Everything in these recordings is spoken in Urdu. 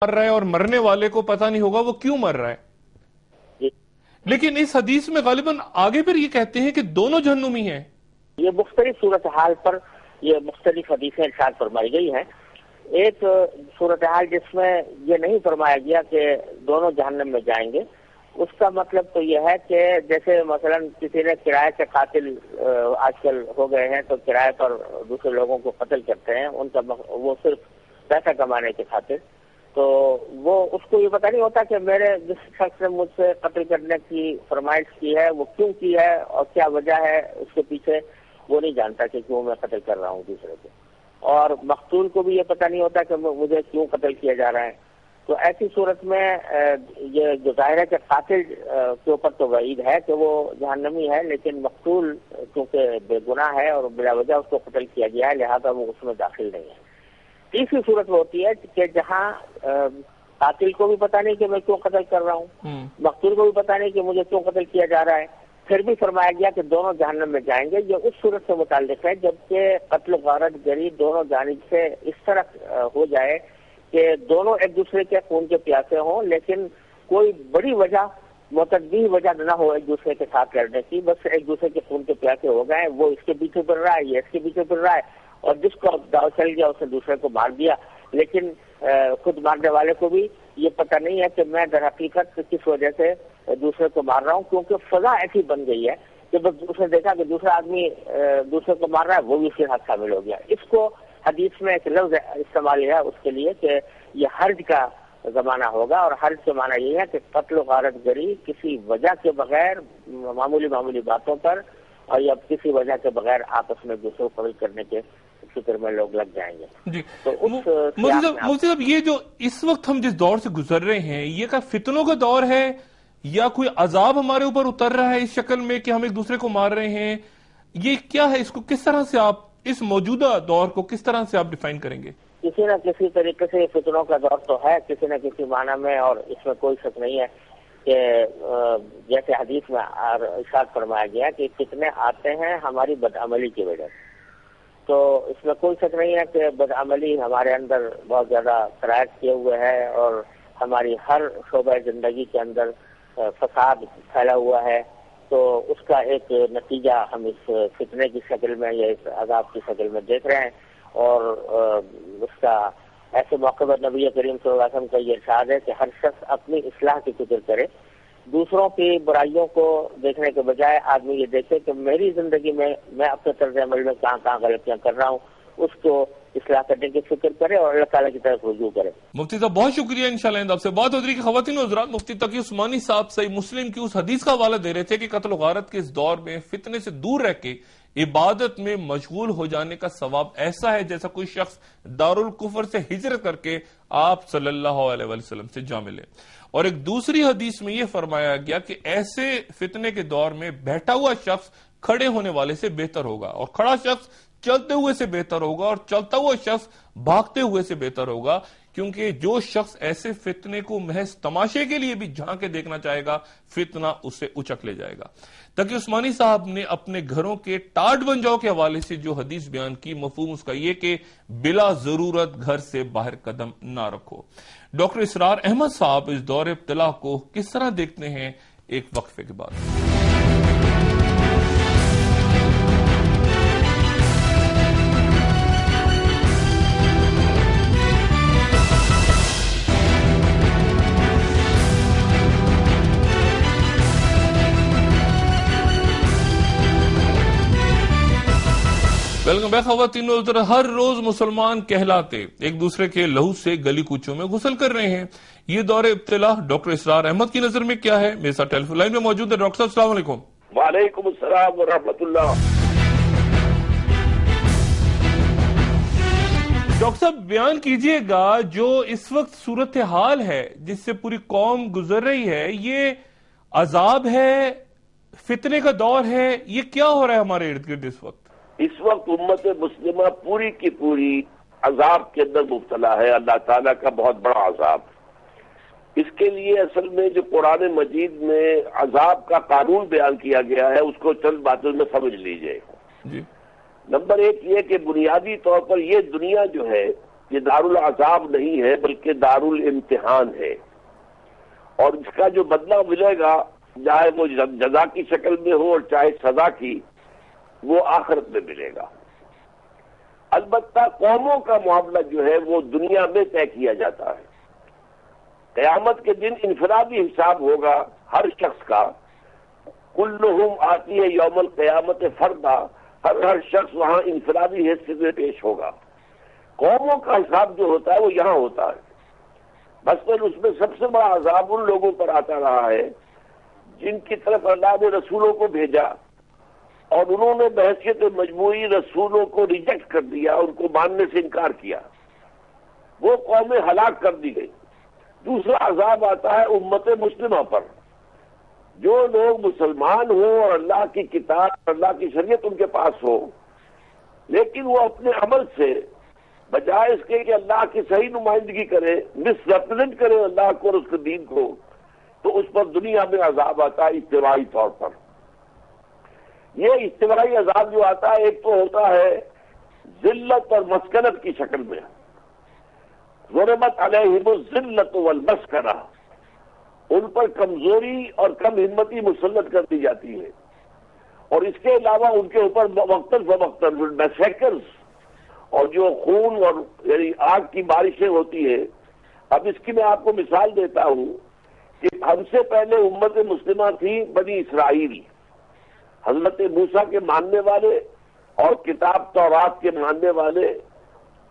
مر رہا ہے اور مرنے والے کو پتہ نہیں ہوگا وہ کیوں مر رہا ہے، لیکن اس حدیث میں غالباً آگے پھر یہ کہتے ہیں کہ دونوں جہنمی ہیں۔ یہ مختلف صورتحال پر یہ مختلف حدیثیں ارشاد فرمائی گئی ہیں۔ ایک صورتحال جس میں یہ نہیں فرمایا گیا کہ دونوں جہنم میں جائیں گے، اس کا مطلب تو یہ ہے کہ جیسے مثلا کسی نے کرائے سے قاتل آج کل ہو گئے ہیں تو کرائے پر دوسرے لوگوں کو قتل کرتے ہیں، ان کا وہ صرف پیسہ کمانے کی خاطر، تو وہ اس کو یہ پتہ نہیں ہوتا کہ میرے جس شخص نے مجھ سے قتل کرنے کی فرمائش کی ہے وہ کیوں کی ہے اور کیا وجہ ہے اس کے پیچھے، وہ نہیں جانتا کہ کیوں میں قتل کر رہا ہوں دوسرے کو، اور مقتول کو بھی یہ پتہ نہیں ہوتا کہ مجھے کیوں قتل کیا جا رہا ہے۔ تو ایسی صورت میں یہ جو ظاہر ہے کہ قاتل کے اوپر تو وعید ہے کہ وہ جہنمی ہے، لیکن مقتول کیونکہ بے گناہ ہے اور بلا وجہ اس کو قتل کیا گیا ہے لہذا وہ اس میں داخل نہیں ہے۔ تیسری صورت وہ ہوتی ہے کہ جہاں قاتل کو بھی پتہ نہیں کہ میں کیوں قتل کر رہا ہوں، مقتول کو بھی پتہ نہیں کہ مجھے کیوں قتل کیا جا رہا ہے، پھر بھی فرمایا گیا کہ دونوں جہنم میں جائیں گے۔ یہ اس صورت سے متعلق ہے جبکہ قتل و غارت گری دونوں جانب سے اس طرح ہو جائے کہ دونوں ایک دوسرے کے خون کے پیاسے ہوں، لیکن کوئی بڑی وجہ متعدی وجہ نہ ہو ایک دوسرے کے ساتھ لڑنے کی، بس ایک دوسرے کے خون کے پیاسے ہو گئے، وہ اس کے پیچھے پڑ رہا ہے، یہ اس کے پیچھے پڑ رہا ہے، اور جس کو داؤ چل گیا اس نے دوسرے کو مار دیا، لیکن خود مارنے والے کو بھی یہ پتہ نہیں ہے کہ میں در حقیقت کس وجہ سے دوسرے کو مار رہا ہوں، کیونکہ فضا ایسی بن گئی ہے کہ بس دوسرے دیکھا کہ دوسرا آدمی دوسرے کو مار رہا ہے، وہ بھی اس کے ساتھ شامل ہو گیا۔ اس کو حدیث میں ایک لفظ استعمال ہے اس کے لیے کہ یہ حرج کا زمانہ ہوگا، اور حرج کے معنی یہ ہے کہ قتل و غارت گری کسی وجہ کے بغیر معمولی باتوں پر اور یا کسی وجہ کے بغیر آپس میں دوسروں کو قتل کرنے کے فکر میں لوگ لگ جائیں گے۔ جی تو مفتی صاحب، یہ جو اس وقت ہم جس دور سے گزر رہے ہیں یہ کا فتنوں کا دور ہے یا کوئی عذاب ہمارے اوپر اتر رہا ہے اس شکل میں کہ ہم ایک دوسرے کو مار رہے ہیں، یہ کیا ہے؟ اس کو کس طرح سے آپ اس موجودہ دور کو کس طرح سے آپ ڈیفائن کریں گے؟ کسی نہ کسی طریقے سے فتنوں کا دور تو ہے کسی نہ کسی معنی میں، اور اس میں کوئی شک نہیں ہے کہ جیسے حدیث میں ارشاد فرمایا گیا کہ فتنے آتے ہیں ہماری بدعملی کی وجہ سے، تو اس میں کوئی شک نہیں ہے کہ بدعملی ہمارے اندر بہت زیادہ شرائط کیے ہوئے ہے اور ہماری ہر شعبہ زندگی کے اندر فساد پھیلا ہوا ہے، تو اس کا ایک نتیجہ ہم اس فتنے کی شکل میں یا اس عذاب کی شکل میں دیکھ رہے ہیں، اور اس کا ایسے موقع پر نبی کریم صلی اللہ علیہ وسلم کا یہ ارشاد ہے کہ ہر شخص اپنی اصلاح کی فکر کرے، دوسروں کی برائیوں کو دیکھنے کے بجائے آدمی یہ دیکھے کہ میری زندگی میں میں اپنے طرز عمل میں کہاں غلطیاں کر رہا ہوں، اس کو اصلاح کرنے کی فکر کرے اور اللہ تعالیٰ کی طرف رجوع کرے۔ مفتی صاحب بہت شکریہ، انشاءاللہ آپ سے بات ہو رہی کہ خواتین و حضرات، مفتی تقی عثمانی صاحب صحیح مسلم کی اس حدیث کا حوالہ دے رہے تھے کہ قتل و غارت کے اس دور میں فتنے سے دور رہ کے عبادت میں مشغول ہو جانے کا ثواب ایسا ہے جیسا کوئی شخص دارالکفر سے ہجرت کر کے آپ صلی اللہ علیہ وسلم سے جا ملے۔ اور ایک دوسری حدیث میں یہ فرمایا گیا کہ ایسے فتنے کے دور میں بیٹھا ہوا شخص کھڑے ہونے والے سے بہتر ہوگا، اور کھڑا شخص چلتے ہوئے سے بہتر ہوگا، اور چلتا ہوا شخص بھاگتے ہوئے سے بہتر ہوگا، کیونکہ جو شخص ایسے فتنے کو محض تماشے کے لیے بھی جھانک کے دیکھنا چاہے گا فتنہ اسے اچک لے جائے گا۔ تقی عثمانی صاحب نے اپنے گھروں کے ٹاٹ بن جاؤ کے حوالے سے جو حدیث بیان کی، مفہوم اس کا یہ کہ بلا ضرورت گھر سے باہر قدم نہ رکھو۔ ڈاکٹر اسرار احمد صاحب اس دور ابتلا کو کس طرح دیکھتے ہیں، ایک وقفے کے بعد۔ ویلکم بیک خواتین و حضرات، ہر روز مسلمان کہلاتے ایک دوسرے کے لہو سے گلی کوچوں میں غسل کر رہے ہیں، یہ دور ابتلا ڈاکٹر اسرار احمد کی نظر میں کیا ہے؟ میرے ساتھ ٹیلی فون لائن میں موجود ہے ڈاکٹر صاحب، السلام علیکم۔ وعلیکم السلام ورحمۃ اللہ۔ ڈاکٹر صاحب بیان کیجئے گا جو اس وقت صورتحال ہے جس سے پوری قوم گزر رہی ہے، یہ عذاب ہے، فتنے کا دور ہے، یہ کیا ہو رہا ہے ہمارے ارد گرد اس وقت؟ اس وقت امت مسلمہ پوری کی پوری عذاب کے اندر مبتلا ہے، اللہ تعالیٰ کا بہت بڑا عذاب۔ اس کے لیے اصل میں جو قرآن مجید میں عذاب کا قانون بیان کیا گیا ہے اس کو چند باتوں میں سمجھ لیجئے۔ جی۔ نمبر ایک یہ کہ بنیادی طور پر یہ دنیا جو ہے یہ دارالعذاب نہیں ہے بلکہ دارالامتحان ہے، اور اس کا جو بدلہ ملے گا چاہے وہ جزا کی شکل میں ہو اور چاہے سزا کی، وہ آخرت میں ملے گا۔ البتہ قوموں کا معاملہ جو ہے وہ دنیا میں طے کیا جاتا ہے۔ قیامت کے دن انفرادی حساب ہوگا ہر شخص کا، کلہم آتی ہے یوم القیامت فردا، ہر شخص وہاں انفرادی حیثیت میں پیش ہوگا۔ قوموں کا حساب جو ہوتا ہے وہ یہاں ہوتا ہے، مثلاً اس میں سب سے بڑا عذاب ان لوگوں پر آتا رہا ہے جن کی طرف اللہ نے رسولوں کو بھیجا اور انہوں نے بحیثیت مجموعی رسولوں کو ریجیکٹ کر دیا، ان کو ماننے سے انکار کیا، وہ قومیں ہلاک کر دی گئی۔ دوسرا عذاب آتا ہے امت مسلمہ پر، جو لوگ مسلمان ہوں اور اللہ کی کتاب اللہ کی شریعت ان کے پاس ہو، لیکن وہ اپنے عمل سے بجائے اس کے کہ اللہ کی صحیح نمائندگی کرے، مس ریپرزینٹ کرے اللہ کو اور اس کے دین کو، تو اس پر دنیا میں عذاب آتا ہے اجتماعی طور پر۔ یہ اجتماعی عذاب جو آتا ہے ایک تو ہوتا ہے ذلت اور مسکنت کی شکل میں، ضربت علیہم الذلۃ والمسکنہ، ان پر کمزوری اور کم ہمتی مسلط کر دی جاتی ہے، اور اس کے علاوہ ان کے اوپر وقتاً فوقتاً میسیکرز اور جو خون اور یعنی آگ کی بارشیں ہوتی ہیں۔ اب اس کی میں آپ کو مثال دیتا ہوں کہ ہم سے پہلے امت مسلمہ تھی بنی اسرائیل، حضرت موسیٰ کے ماننے والے اور کتاب تورات کے ماننے والے،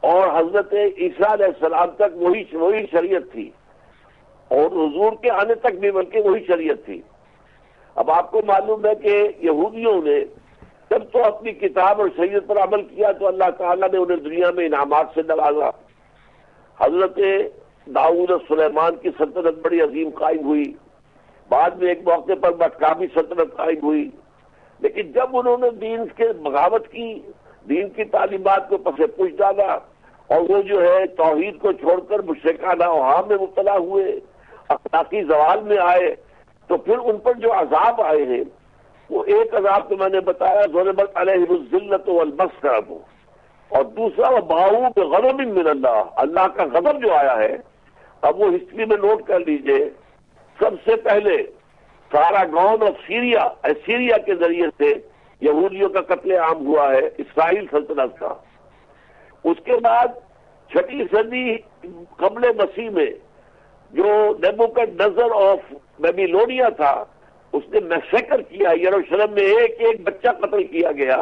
اور حضرت عیسیٰ علیہ السلام تک وہی شریعت تھی، اور حضور کے آنے تک بھی بلکہ وہی شریعت تھی۔ اب آپ کو معلوم ہے کہ یہودیوں نے جب تو اپنی کتاب اور شریعت پر عمل کیا تو اللہ تعالیٰ نے انہیں دنیا میں انعامات سے نوازا۔ حضرت داؤد اور سلیمان کی سلطنت بڑی عظیم قائم ہوئی، بعد میں ایک موقع پر مکابی سلطنت قائم ہوئی، لیکن جب انہوں نے دین کے بغاوت کی، دین کی تعلیمات کو پس پش ڈالا، اور وہ جو ہے توحید کو چھوڑ کر مشرکانہ اوہام میں مبتلا ہوئے، اخلاقی زوال میں آئے، تو پھر ان پر جو عذاب آئے ہیں وہ ایک عذاب تو میں نے بتایا ضربت علیہم الذلۃ والمسکنہ، اور دوسرا وباؤ بغضب من اللہ، اللہ کا غضب جو آیا ہے۔ اب وہ ہسٹری میں نوٹ کر لیجئے، سب سے پہلے ساراگون آف سیریا کے ذریعے سے یہودیوں کا قتل عام ہوا ہے، اسرائیل سلطنت کا۔ اس کے بعد 6 صدی قبل مسیح میں جو نیبوکڈنیزر آف بیبیلونیا تھا، اس نے میسیکر کیا، یروشلم میں ایک بچہ قتل کیا گیا،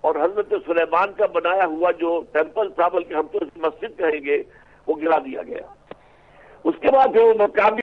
اور حضرت سلیمان کا بنایا ہوا جو ٹیمپل تھا، بلکہ ہم تو اس مسجد کہیں گے، وہ گرا دیا گیا۔ اس کے بعد پھر وہ مقامی